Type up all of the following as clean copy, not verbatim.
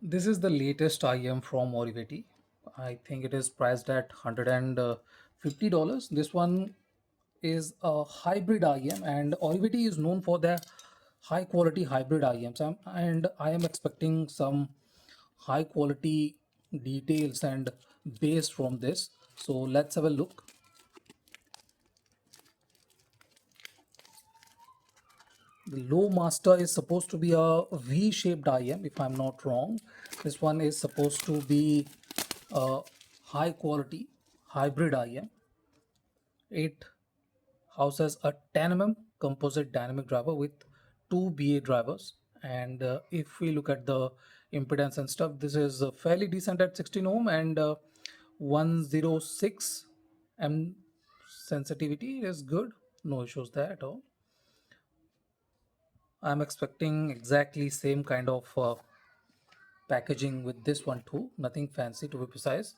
This is the latest IM from Oriveti. I think it is priced at $150. This one is a hybrid IM, and Oriveti is known for their high quality hybrid IMs. And I am expecting some high quality details and base from this. So let's have a look. The LowMaster is supposed to be a V-shaped IM, if I'm not wrong. This one is supposed to be a high quality hybrid IM. It houses a 10 composite dynamic driver with two BA drivers. And if we look at the impedance and stuff, this is fairly decent at 16 ohm and 106 M sensitivity is good. No issues there at all. I'm expecting exactly same kind of packaging with this one too. Nothing fancy to be precise.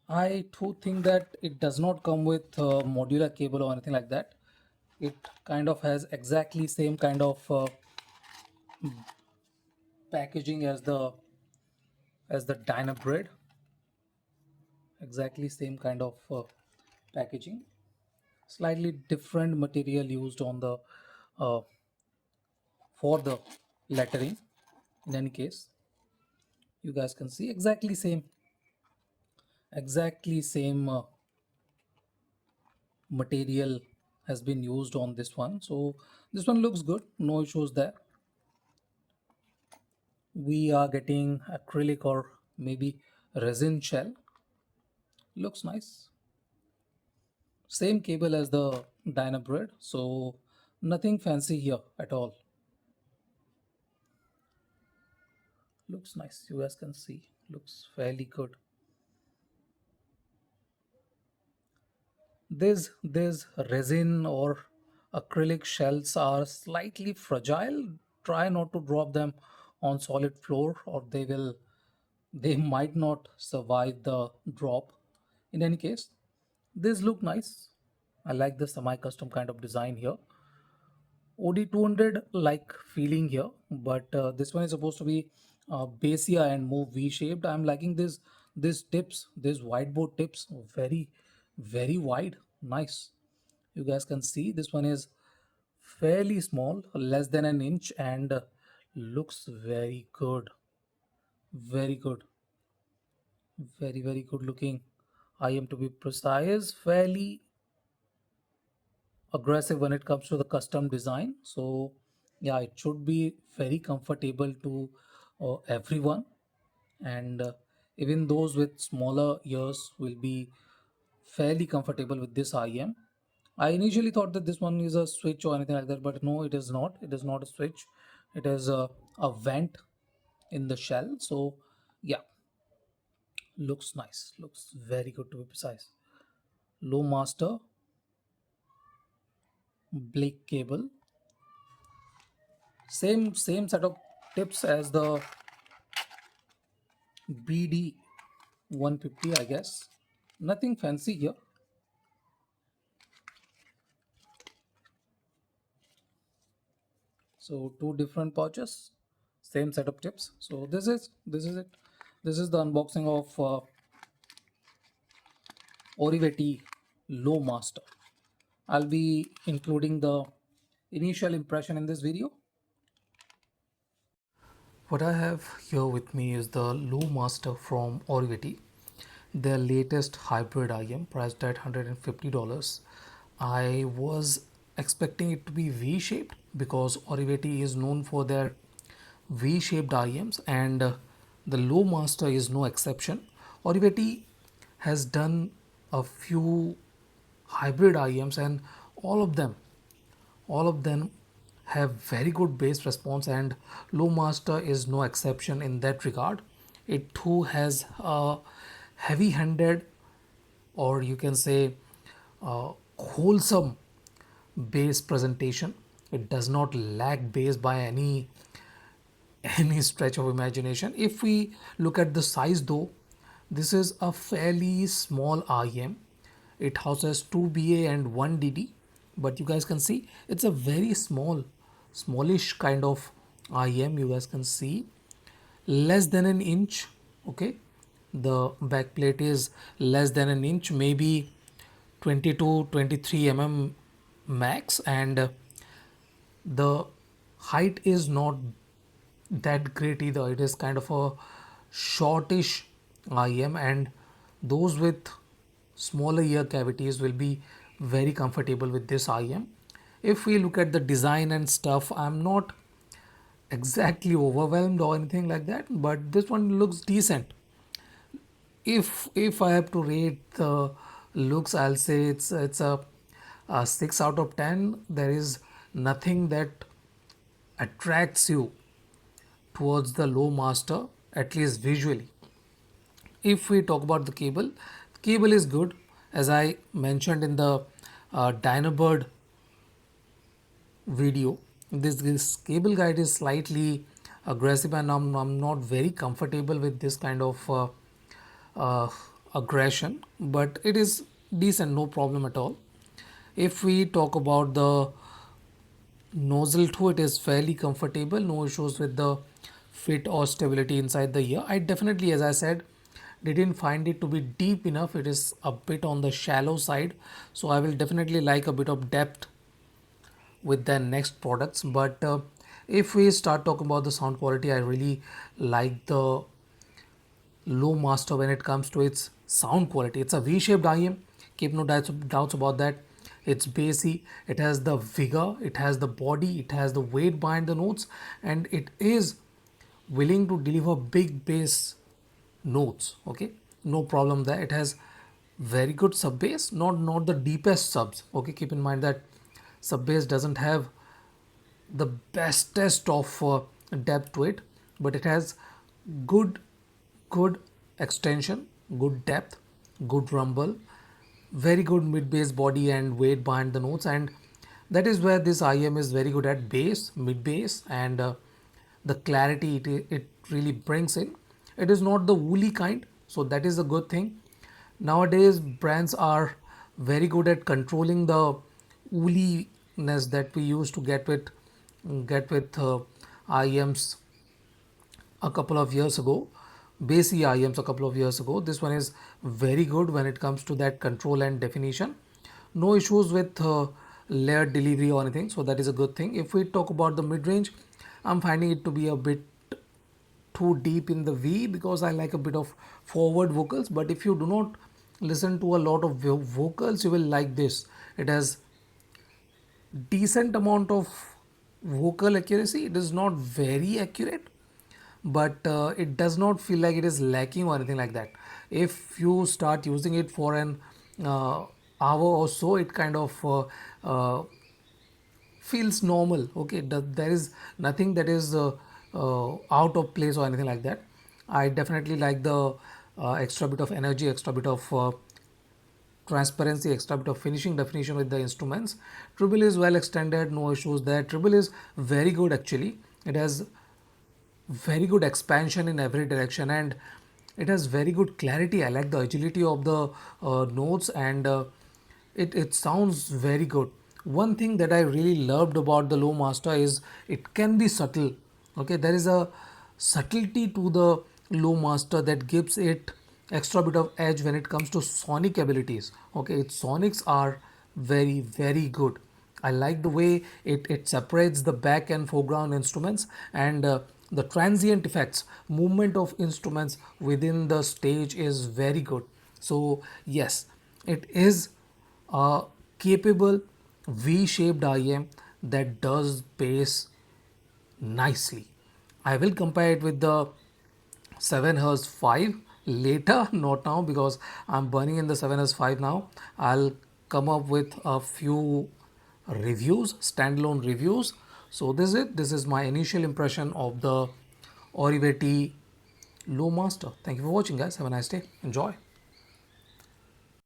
I too think that it does not come with modular cable or anything like that. It kind of has exactly same kind of packaging as the Dynabread. Exactly same kind of packaging. Slightly different material used on the uh, for the lettering. In any case, you guys can see exactly same material has been used on this one. So this one looks good, no issues there. We are getting acrylic or maybe resin shell. Looks nice. Same cable as the Dynabread, so nothing fancy here at all. Looks nice, you guys can see, looks fairly good. These resin or acrylic shells are slightly fragile. Try not to drop them on solid floor or they might not survive the drop. In any case, these look nice. I like the semi-custom kind of design here. OD200 like feeling here, but this one is supposed to be Basia and more V-shaped. I'm liking this tips, this whiteboard tips, very wide. Nice. You guys can see this one is fairly small, less than an inch, and looks very good. Very good. Very good looking. I am to be precise, fairly aggressive when it comes to the custom design. So yeah, it should be very comfortable to everyone, and even those with smaller ears will be fairly comfortable with this IM. I initially thought that this one is a switch or anything like that, but no, it is not. It is not a switch. It is a vent in the shell. So yeah, looks nice. Looks very good to be precise. Low master Blake cable. Same set of tips as the BD 150, I guess. Nothing fancy here. So two different pouches, same set of tips. So this is it. This is the unboxing of Oriveti LowMaster. I'll be including the initial impression in this video. What I have here with me is the LowMaster from Oriveti, their latest hybrid IM priced at $150. I was expecting it to be V-shaped because Oriveti is known for their V-shaped IMs, and the LowMaster is no exception. Oriveti has done a few hybrid IMs, and all of them all of them have very good bass response, and LowMaster is no exception in that regard. It too has a heavy handed, or you can say wholesome bass presentation. It does not lack bass by any stretch of imagination. If we look at the size though, this is a fairly small IM. It houses 2 BA and 1 DD, but you guys can see it's a very smallish kind of IM, you guys can see less than an inch. Okay, the back plate is less than an inch, maybe 20 to 23 mm max, and the height is not that great either. It is kind of a shortish IM, and those with smaller ear cavities will be very comfortable with this IM. If we look at the design and stuff, I'm not exactly overwhelmed or anything like that, but this one looks decent. If I have to rate the looks, I'll say it's a 6 out of 10. There is nothing that attracts you towards the low master, at least visually. If we talk about the cable is good. As I mentioned in the Dynabird video, this cable guide is slightly aggressive, and I'm not very comfortable with this kind of uh, aggression, but it is decent, no problem at all. If we talk about the nozzle too, it is fairly comfortable, no issues with the fit or stability inside the ear. I definitely, as I said, didn't find it to be deep enough. It is a bit on the shallow side, so I will definitely like a bit of depth with the next products. But if we start talking about the sound quality, I really like the low master when it comes to its sound quality. It's a V-shaped IM. Keep no doubts about that. It's bassy. It has the vigor. It has the body. It has the weight behind the notes, and it is willing to deliver big bass notes. Okay, no problem there. It has very good sub bass, not the deepest subs. Okay, keep in mind that sub bass doesn't have the bestest of depth to it, but it has good good extension, good depth, good rumble, very good mid bass body and weight behind the notes, and that is where this IM is very good at bass, mid bass, and the clarity it really brings in. It is not the woolly kind, so that is a good thing. Nowadays, brands are very good at controlling the wooliness that we used to get with IMs a couple of years ago, base IMs a couple of years ago. This one is very good when it comes to that control and definition. No issues with layered delivery or anything, so that is a good thing. If we talk about the mid range, I'm finding it to be a bit too deep in the V because I like a bit of forward vocals. But if you do not listen to a lot of vocals, you will like this. It has decent amount of vocal accuracy. It is not very accurate, but it does not feel like it is lacking or anything like that. If you start using it for an uh, hour or so, it kind of feels normal. Okay, there is nothing that is out of place or anything like that. I definitely like the extra bit of energy, extra bit of transparency, extra bit of finishing definition with the instruments. Treble is well extended, no issues there. Treble is very good actually. It has very good expansion in every direction, and it has very good clarity. I like the agility of the notes, and it sounds very good. One thing that I really loved about the low master is it can be subtle. Okay, there is a subtlety to the low master that gives it extra bit of edge when it comes to sonic abilities. Okay, its sonics are very good. I like the way it separates the back and foreground instruments, and the transient effects, movement of instruments within the stage is very good. So yes, it is a capable V-shaped IM that does bass nicely. I will compare it with the 7 Hz 5 later, not now because I'm burning in the 7 Hz 5 now. I'll come up with a few reviews, standalone reviews. So this is it. This is my initial impression of the Oriveti LowMaster. Thank you for watching, guys. Have a nice day. Enjoy.